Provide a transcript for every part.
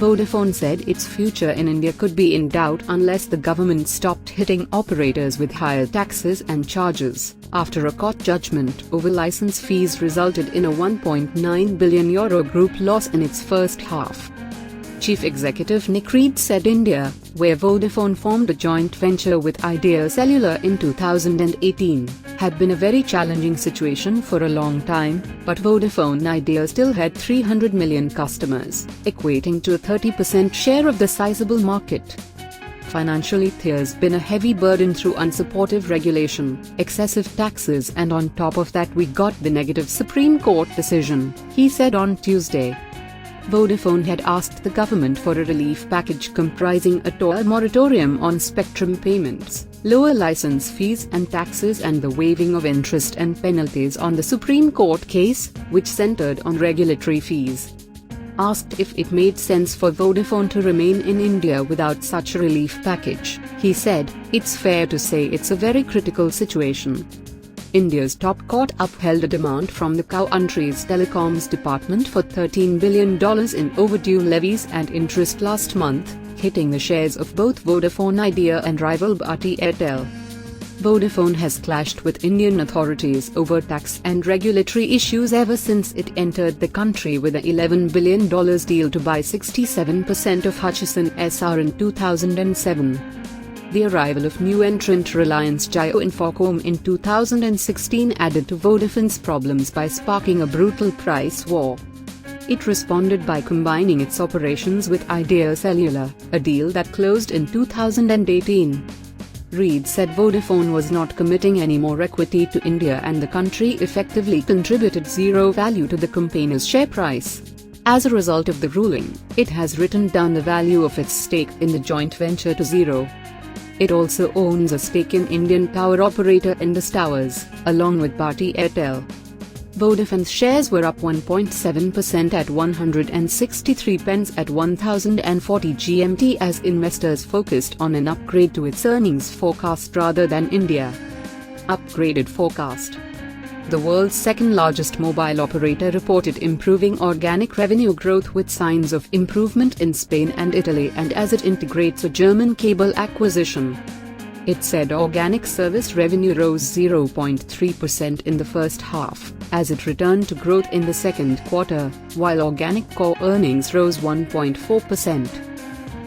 Vodafone said its future in India could be in doubt unless the government stopped hitting operators with higher taxes and charges, after a court judgment over license fees resulted in a €1.9 billion group loss in its first half. Chief Executive Nick Read said India, where Vodafone formed a joint venture with Idea Cellular in 2018, had been a very challenging situation for a long time, but Vodafone Idea still had 300 million customers, equating to a 30% share of the sizable market. Financially, there's been a heavy burden through unsupportive regulation, excessive taxes, and on top of that we got the negative Supreme Court decision, he said on Tuesday. Vodafone had asked the government for a relief package comprising a total moratorium on spectrum payments, lower license fees and taxes, and the waiving of interest and penalties on the Supreme Court case, which centered on regulatory fees. Asked if it made sense for Vodafone to remain in India without such a relief package, he said, "It's fair to say it's a very critical situation." India's top court upheld a demand from the country's telecoms department for $13 billion in overdue levies and interest last month, hitting the shares of both Vodafone Idea and rival Bharti Airtel. Vodafone has clashed with Indian authorities over tax and regulatory issues ever since it entered the country with a $11 billion deal to buy 67% of Hutchison SR in 2007. The arrival of new entrant Reliance Jio Infocomm in 2016 added to Vodafone's problems by sparking a brutal price war. It responded by combining its operations with Idea Cellular, a deal that closed in 2018. Read said Vodafone was not committing any more equity to India and the country effectively contributed zero value to the company's share price. As a result of the ruling, it has written down the value of its stake in the joint venture to zero. It also owns a stake in Indian tower operator Indus Towers, along with Bharti Airtel. Vodafone's shares were up 1.7% at 163 pence at 1040 GMT as investors focused on an upgrade to its earnings forecast rather than India. Upgraded forecast. The world's second-largest mobile operator reported improving organic revenue growth with signs of improvement in Spain and Italy and as it integrates a German cable acquisition. It said organic service revenue rose 0.3% in the first half, as it returned to growth in the second quarter, while organic core earnings rose 1.4%.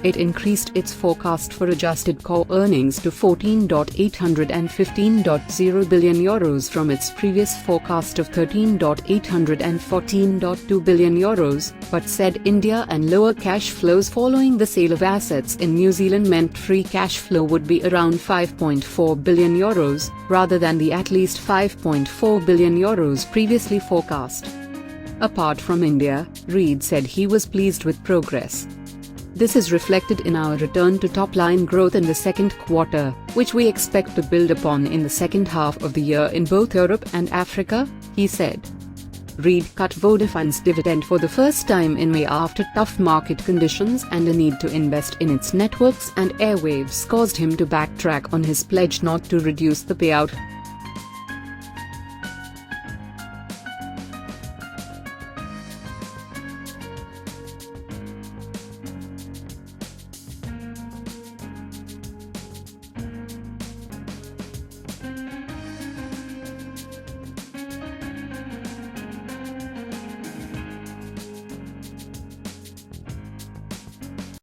It increased its forecast for adjusted core earnings to €14.815 billion from its previous forecast of €13.814.2 billion, but said India and lower cash flows following the sale of assets in New Zealand meant free cash flow would be around €5.4 billion, rather than the at least €5.4 billion previously forecast. Apart from India, Read said he was pleased with progress. This is reflected in our return to top-line growth in the second quarter, which we expect to build upon in the second half of the year in both Europe and Africa, he said. Read cut Vodafone's dividend for the first time in May after tough market conditions and a need to invest in its networks and airwaves caused him to backtrack on his pledge not to reduce the payout.